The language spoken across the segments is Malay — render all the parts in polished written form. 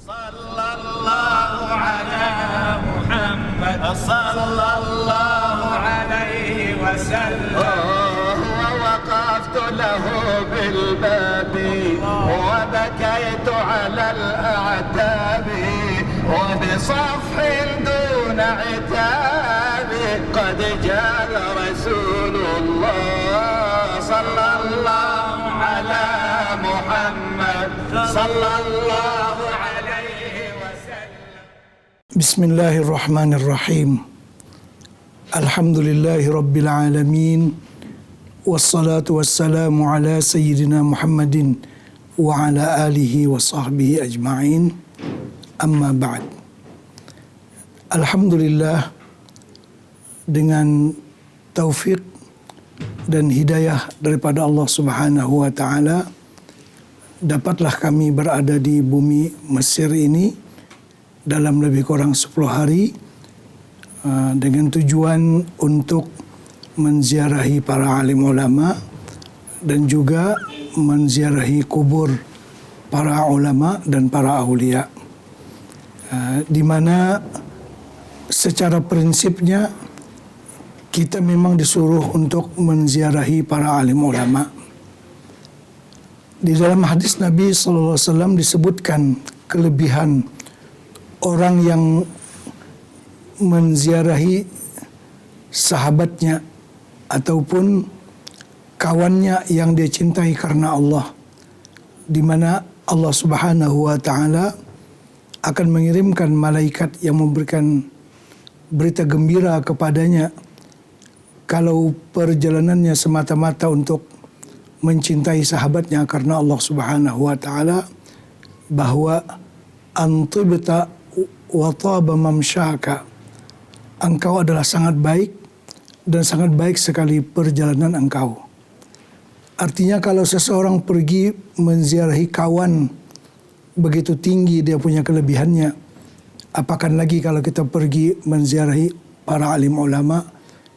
Sallallahu ala Muhammad sallallahu alaihi wasallam. Waqaftu lahu bil babi wa bakaytu ala al-a'tabi wa bi safhin duna 'itabi qad jaa Rasulullah sallallahu ala Muhammad sallallahu alaihi wasallam. Bismillahirrahmanirrahim. Alhamdulillahi rabbil alamin. Wassalatu wassalamu ala sayyidina Muhammadin wa ala alihi wa sahbihi ajma'in. Amma ba'd. Alhamdulillah, dengan taufik dan hidayah daripada Allah Subhanahu wa taala, dapatlah kami berada di bumi Mesir ini dalam lebih kurang 10 hari dengan tujuan untuk menziarahi para alim ulama dan juga menziarahi kubur para ulama dan para aulia, di mana secara prinsipnya kita memang disuruh untuk menziarahi para alim ulama. Di dalam hadis Nabi sallallahu alaihi wasallam disebutkan kelebihan orang yang menziarahi sahabatnya ataupun kawannya yang dia cintai karena Allah, di mana Allah Subhanahu wa taala akan mengirimkan malaikat yang memberikan berita gembira kepadanya kalau perjalanannya semata-mata untuk mencintai sahabatnya karena Allah Subhanahu wa taala, bahwa antibta wa taba mamsyaka, engkau adalah sangat baik dan sangat baik sekali perjalanan engkau. Artinya kalau seseorang pergi menziarahi kawan, begitu tinggi dia punya kelebihannya. Apakah lagi kalau kita pergi menziarahi para alim ulama,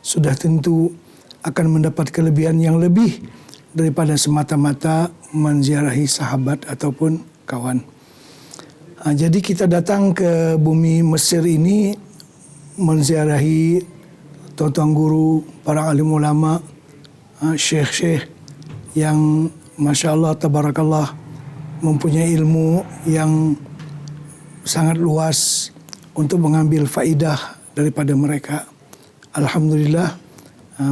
sudah tentu akan mendapat kelebihan yang lebih daripada semata-mata menziarahi sahabat ataupun kawan. Jadi kita datang ke bumi Mesir ini menziarahi tuan-tuan guru, para alim ulama, syekh-syekh yang Masya Allah, Tabarakallah, mempunyai ilmu yang sangat luas untuk mengambil faidah daripada mereka. Alhamdulillah,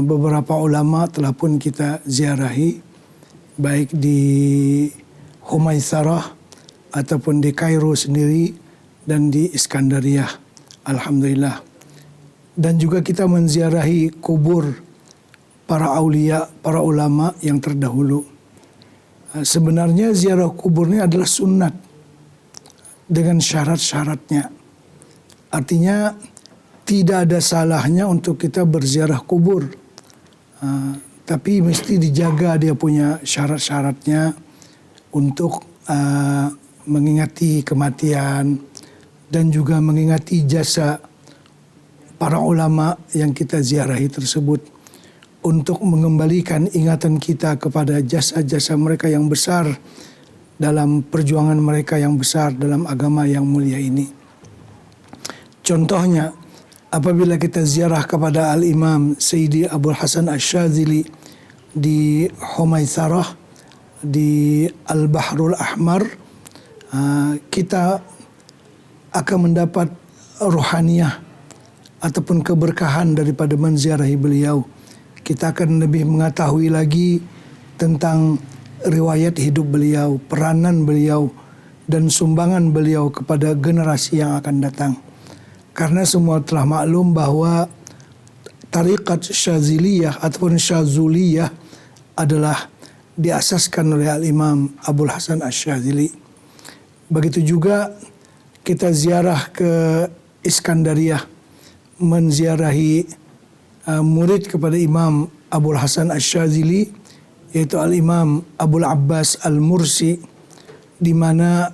beberapa ulama telah pun kita ziarahi, baik di Humaysarah ataupun di Kairo sendiri dan di Iskandariyah. Alhamdulillah. Dan juga kita menziarahi kubur para aulia, para ulama yang terdahulu. Sebenarnya ziarah kubur ini adalah sunnat dengan syarat-syaratnya. Artinya tidak ada salahnya untuk kita berziarah kubur, tapi mesti dijaga dia punya syarat-syaratnya untuk mengingati kematian dan juga mengingati jasa para ulama yang kita ziarahi tersebut, untuk mengembalikan ingatan kita kepada jasa-jasa mereka yang besar dalam perjuangan mereka yang besar dalam agama yang mulia ini. Contohnya, apabila kita ziarah kepada Al-Imam Sayyidi Abul Hasan Asy-Syadzili di Humaysarah, di Al-Bahrul Ahmar, kita akan mendapat ruhaniyah ataupun keberkahan daripada menziarahi beliau. Kita akan lebih mengetahui lagi tentang riwayat hidup beliau, peranan beliau, dan sumbangan beliau kepada generasi yang akan datang. Karena semua telah maklum bahwa tariqat Syadziliyah ataupun Syadzuliyah adalah diasaskan oleh Al-Imam Abul Hasan Asy-Syadzili. Begitu juga kita ziarah ke Iskandariyah, menziarahi murid kepada Imam Abul Hasan Asy-Syadzili, yaitu Al-Imam Abul Abbas Al-Mursi, di mana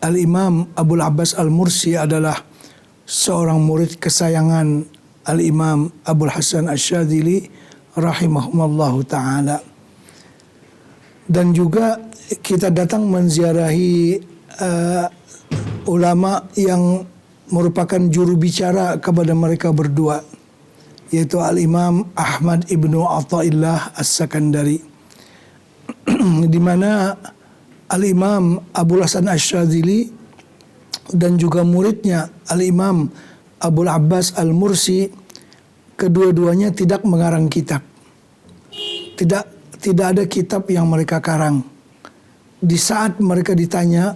Al-Imam Abul Abbas Al-Mursi adalah seorang murid kesayangan Al-Imam Abul Hasan Asy-Syadzili rahimahumallahu ta'ala. Dan juga kita datang menziarahi ulama yang merupakan juru bicara kepada mereka berdua, yaitu Al-Imam Ahmad ibnu Athaillah As-Sakandari, di mana Al-Imam Abul Hasan Asy-Syadzili dan juga muridnya Al-Imam Abul Abbas Al-Mursi, kedua-duanya tidak mengarang kitab. Tidak ada kitab yang mereka karang. Di saat mereka ditanya,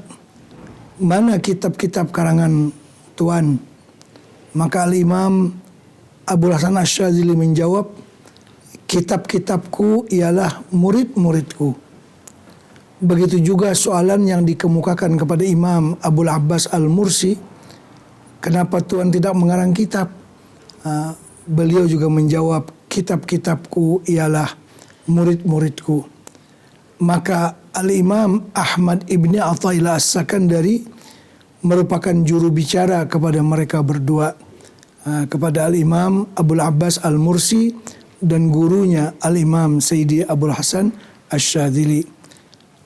mana kitab-kitab karangan Tuan? Maka Al-Imam Abul Hasan Asy-Syadzili menjawab, kitab-kitabku ialah murid-muridku. Begitu juga soalan yang dikemukakan kepada Imam Abul Abbas Al-Mursi, kenapa Tuan tidak mengarang kitab? Beliau juga menjawab, kitab-kitabku ialah murid-muridku. Maka Al-Imam Ahmad ibni Athaillah As-Sakandari merupakan juru bicara kepada mereka berdua, kepada Al-Imam Abul Abbas Al-Mursi dan gurunya Al-Imam Sayyidi Abul Hasan Asy-Syadzili.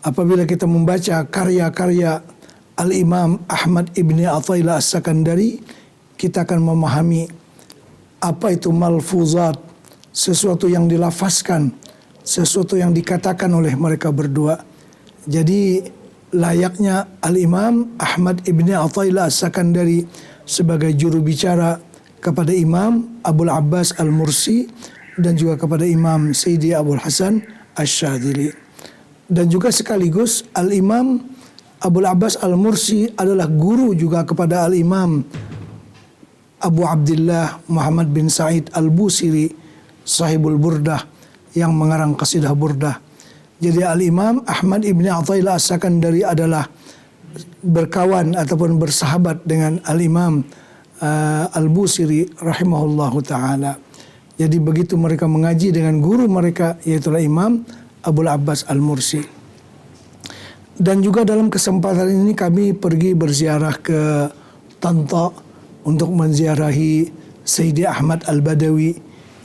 Apabila kita membaca karya-karya Al-Imam Ahmad ibni Athaillah As-Sakandari, kita akan memahami apa itu malfuzat, sesuatu yang dilafazkan, sesuatu yang dikatakan oleh mereka berdua. Jadi layaknya Al-Imam Ahmad ibni Athaillah As-Sakandari sebagai juru bicara kepada Imam Abul Abbas Al-Mursi dan juga kepada Imam Sayyidi Abul Hasan Asy-Syadzili. Dan juga sekaligus Al-Imam Abul Abbas Al-Mursi adalah guru juga kepada Al-Imam Abu Abdullah Muhammad bin Sa'id Al-Busiri, sahibul Burdah, yang mengarang qasidah Burdah. Jadi Al-Imam Ahmad ibni Athaillah As-Sakandari adalah berkawan ataupun bersahabat dengan Al-Imam Al-Busiri rahimahullahu ta'ala. Jadi begitu mereka mengaji dengan guru mereka, yaitu Imam Abul Abbas Al-Mursi. Dan juga dalam kesempatan ini kami pergi berziarah ke Tanta untuk menziarahi Sayyidi Ahmad Al-Badawi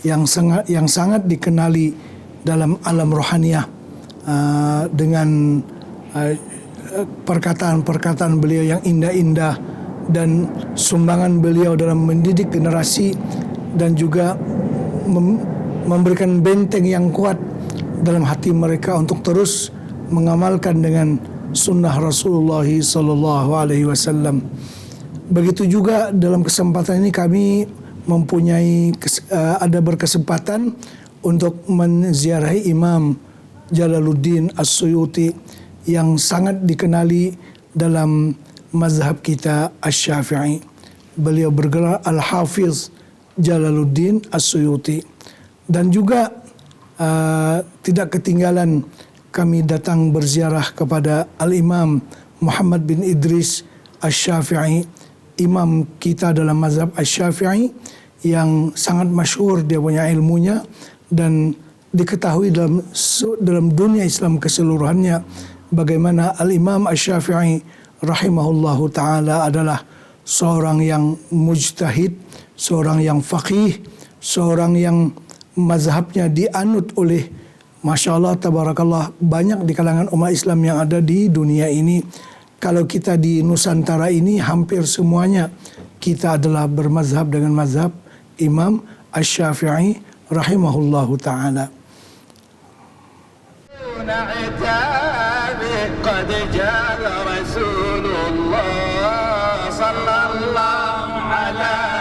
yang sangat dikenali dalam alam rohaniyah dengan perkataan-perkataan beliau yang indah-indah dan sumbangan beliau dalam mendidik generasi dan juga memberikan benteng yang kuat dalam hati mereka untuk terus mengamalkan dengan sunnah Rasulullah sallallahu alaihi wasallam. Begitu juga dalam kesempatan ini kami mempunyai ada berkesempatan untuk menziarahi Imam Jalaluddin As-Suyuti yang sangat dikenali dalam mazhab kita Asy-Syafi'i. Beliau bergelar Al-Hafiz Jalaluddin As-Suyuti. Dan juga tidak ketinggalan kami datang berziarah kepada Al-Imam Muhammad bin Idris Asy-Syafi'i, imam kita dalam mazhab Asy-Syafi'i yang sangat masyhur dia punya ilmunya dan diketahui dalam dunia Islam keseluruhannya bagaimana Al-Imam Asy-Syafi'i rahimahullahu ta'ala adalah seorang yang mujtahid, seorang yang faqih, seorang yang mazhabnya dianut oleh Masya Allah, tabarakallah, banyak di kalangan umat Islam yang ada di dunia ini. Kalau kita di Nusantara ini hampir semuanya kita adalah bermazhab dengan mazhab Imam Asy-Syafi'i rahimahullahu ta'ala. قد جاء رسول الله صلى الله على